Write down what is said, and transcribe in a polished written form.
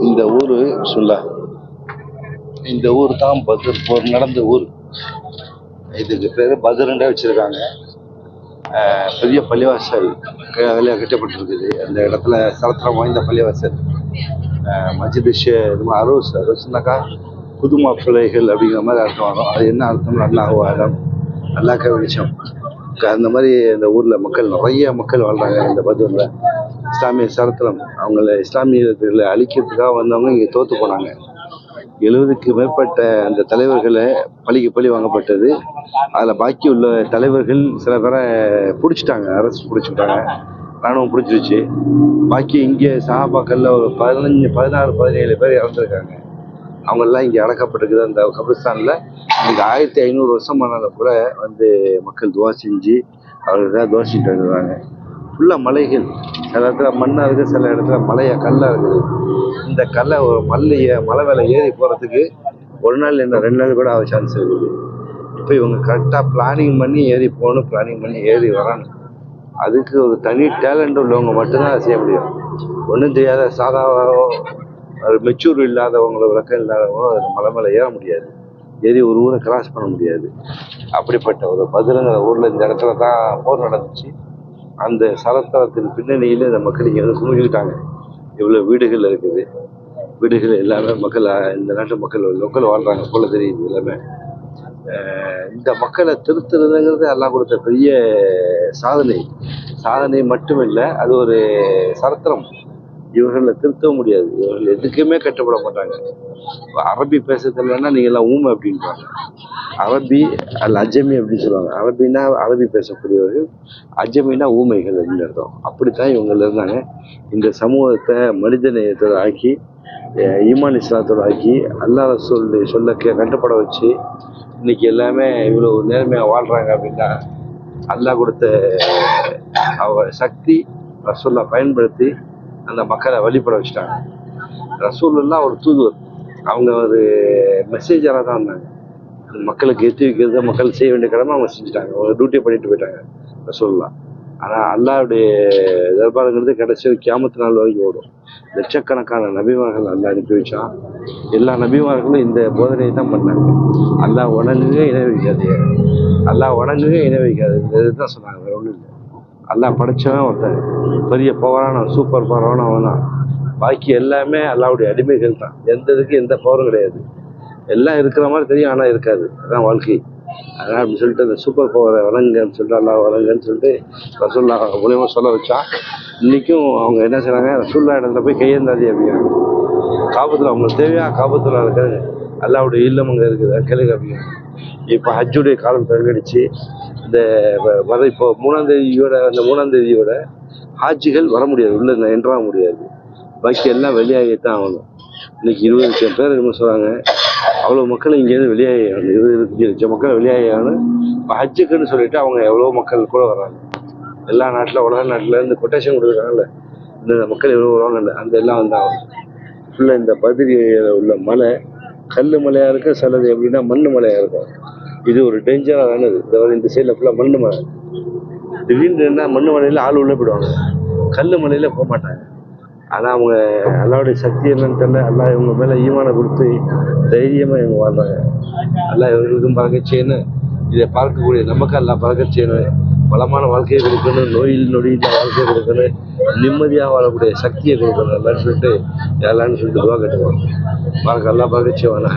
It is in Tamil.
இந்த ஊர் சொல்ல இந்த ஊர் தான் பத்ர் போர் நடந்த ஊர். இதுக்கு பேர் பத்ருண்டே வச்சிருக்காங்க. பெரிய பள்ளிவாசல் அதில் கட்டப்பட்டிருக்குது. அந்த இடத்துல சலத்திரம் வாய்ந்த பள்ளிவாசல். மஸ்ஜித் அரோஸ்னாக்கா புது மாப்பிள்ளைகள் அப்படிங்கிற மாதிரி அர்த்தம் வரும். அது என்ன அர்த்தம்? அல்லாஹ் அல்லாஹ்க்க வெளிச்சம். அந்த மாதிரி இந்த ஊரில் மக்கள் நிறைய மக்கள் வாழ்கிறாங்க. இந்த பத்ரில் இஸ்லாமிய சரித்திரம். அவங்கள இஸ்லாமியர்களை அழிக்கிறதுக்காக வந்தவங்க இங்கே தோற்று போனாங்க. 70க்கு மேற்பட்ட அந்த தலைவர்களை பழி வாங்கப்பட்டது. அதில் பாக்கி உள்ள தலைவர்கள் சில பேரை பிடிச்சிட்டாங்க, அரசு பிடிச்சிட்டாங்க, இராணுவம் பிடிச்சிருச்சு. பாக்கி இங்கே சஹாபாக்கள்ல ஒரு 16-17 பேர் இறந்துருக்காங்க. அவங்கெல்லாம் இங்கே அடக்கப்பட்டிருக்குது அந்த கபிரிஸ்தானில். இங்கே 1500 வருஷம் ஆனாலும் கூட வந்து மக்கள் துவா செஞ்சு அவர்கள் துவா செஞ்சுட்டு வந்துடுறாங்க. ஃபுல்லாக மலைகள், சில இடத்துல மண்ணாக இருக்குது, சில இடத்துல கல்லாக இருக்குது. இந்த கல்லை ஒரு மலை மேலே ஏறி போகிறதுக்கு ஒரு நாள் என்ன 2 நாள் கூட ஆக சான்ஸ் இருக்குது. இப்போ இவங்க கரெக்டாக பிளானிங் பண்ணி ஏறி போகணும், பிளானிங் பண்ணி ஏறி வரணும். அதுக்கு ஒரு தனி டேலண்ட் உள்ளவங்க மட்டும்தான் செய்ய முடியும். ஒன்றும் தெரியாத சாதாரண ஒரு மெச்சூர் இல்லாதவங்கள விளக்கம் இல்லாதவங்க மலை மேலே ஏற முடியாது, ஏறி ஒரு ஊரை கிராஸ் பண்ண முடியாது. அப்படிப்பட்ட ஒரு பத்ருங்கிற ஊரில் இந்த இடத்துல தான் போர் நடந்துச்சு. அந்த சலத்தலத்தின் பின்னணியில் இந்த மக்கள் இங்கே வந்து குமிக்கிட்டாங்க. இவ்வளோ வீடுகள் இருக்குது. வீடுகள் எல்லாமே மக்கள், இந்த நாட்டு மக்கள் லோக்கல் வாழ்கிறாங்க போல தெரியுது எல்லாமே. இந்த மக்களை திருத்துறதுங்கிறது எல்லாம் கொடுத்த பெரிய சாதனை மட்டும் இல்லை, அது ஒரு சரித்திரம். இவர்களை திருத்தவும் முடியாது. இவர்கள் எதுக்குமே கட்டுப்பட மாட்டாங்க. அரபி பேச தெரியலன்னா நீங்கள் எல்லாம் ஊமை அப்படின்றாங்க. அரபி அஜமி அப்படின்னு சொல்லுவாங்க. அரபின்னா அரபி பேசக்கூடியவர்கள், அஜமின்னா ஊமைகள் அப்படின்னு அர்த்தம். அப்படித்தான் இவங்க இருந்தாங்க. இந்த சமூகத்தை மனித நேயத்தோடு ஆக்கி, ஈமான் இஸ்லாத்தோடு ஆக்கி, அல்லாஹ் சொல்ல கட்டுப்பட வச்சு இன்னைக்கு எல்லாமே இவ்வளோ நேர்மையாக வாழ்கிறாங்க. அப்படின்னா அல்லாஹ் கொடுத்த சக்தி ரசூலை பயன்படுத்தி அந்த மக்களை வழிபட வச்சுட்டாங்க. ரசூலுல்லாஹ் ஒரு தூதுவர், அவங்க ஒரு மெசேஜராக தான் இருந்தாங்க. மக்களுக்கு எத்தி வைக்கிறது மக்கள் செய்ய வேண்டிய கடமை அவங்க செஞ்சுட்டாங்க, அவங்க டியூட்டியை பண்ணிட்டு போயிட்டாங்க ரசூலுல்லாஹ். ஆனால் அல்லாஹ்வுடைய தர்பாருங்கிறது கடைசி கியாமத்து நாள் வரைக்கும் ஓடும். லட்சக்கணக்கான நபிமார்கள் அல்லாஹ் அனுப்பி வச்சான். எல்லா நபிமார்களும் இந்த போதனையை தான் பண்ணாங்க. அல்லாஹ் வணங்குங்க இணை வைக்காது, அல்லாஹ் வணங்குங்க இணை வைக்காது, இந்த இதுதான் சொன்னாங்க. வேற ஒன்றும் இல்லை. அல்லாஹ் படைச்சவன் ஒருத்தன், பெரிய பவரான சூப்பர் பவரான அவன். பாக்கி எல்லாமே அல்லாஹ்வுடைய அடிமைகள் தான். எந்த இதுக்கு எந்த பவரும் கிடையாது. எல்லாம் இருக்கிற மாதிரி தெரியும், ஆனால் இருக்காது. அதுதான் வாழ்க்கை. அதனால் அப்படின்னு சொல்லிட்டு அந்த சூப்பர் பவரை வணங்குன்னு சொல்லிட்டு அல்லாஹ் வணங்குன்னு சொல்லிட்டு ரசூலுல்லாஹ் மூலியமாக சொல்ல வச்சா. இன்றைக்கும் அவங்க என்ன செய்கிறாங்க, ரசூலுல்லாஹ் இடத்துல போய் கையேந்தாதி அப்படிங்கிறாங்க. காபத்தில் அவங்களுக்கு தேவையாக காபத்தில் இருக்காது, அல்லாஹ்வுடைய இல்லம் அங்கே இருக்குது, கேளுங்க அப்படிங்க. இப்போ ஹஜ்ஜுடைய காலம் தொடங்கிடுச்சு. இந்த இப்போ 3ஆம் தேதியோட ஹாஜிகள் வர முடியாது, உள்ள என்ட்ராக முடியாது. பாக்கி எல்லாம் வெளியாகித்தான் ஆகணும். இன்னைக்கு 20 லட்சம் பேர் என்ன சொல்கிறாங்க, அவ்வளோ மக்கள் இங்கேருந்து வெளியாகி 20 லட்சம் மக்கள் வெளியாகி ஆகணும். இப்போ ஹஜ்ஜுக்குன்னு சொல்லிட்டு அவங்க எவ்வளோ மக்கள் கூட வர்றாங்க. எல்லா நாட்டில் உலக நாட்டிலேருந்து கொட்டேஷன் கொடுத்துருக்காங்கல்ல, இந்த மக்கள் எவ்வளோ வருவாங்க, அந்த எல்லாம் வந்தாங்க. ஃபுல்லாக இந்த பத்ரியில் உள்ள மலை கல் மலையாக இருக்குது, சிலது எப்படின்னா மண் மலையாக இருக்கும். இது ஒரு டேஞ்சரானது. இந்த சைடில் ஃபுல்லாக மண் மலை. திடீர்னு என்ன மண் மலையில் ஆள் உள்ளே போயிடுவாங்க, கல் மலையில் போக மாட்டாங்க. ஆனால் அவங்க அல்லாஹ்வுடைய சக்தி என்னன்னு தெரியல, அல்லாஹ் இவங்க மேலே ஈமானை கொடுத்து தைரியமாக இவங்க வாழ்றாங்க. அல்லாஹ் இவங்களுக்கும் பறக்க செய்யணும், இதை பார்க்கக்கூடிய நமக்கு அல்லாஹ் பறக்க செய்யணும், வளமான வாழ்க்கையை கொடுக்கணும், நொடியில் வாழ்க்கையை கொடுக்கணும், நிம்மதியாக வாழக்கூடிய சக்தியை கொடுக்கணும். எல்லான்னு சொல்லிட்டு துவா கட்டுவாங்க. அல்லாஹ் பறக்க செய்வானா.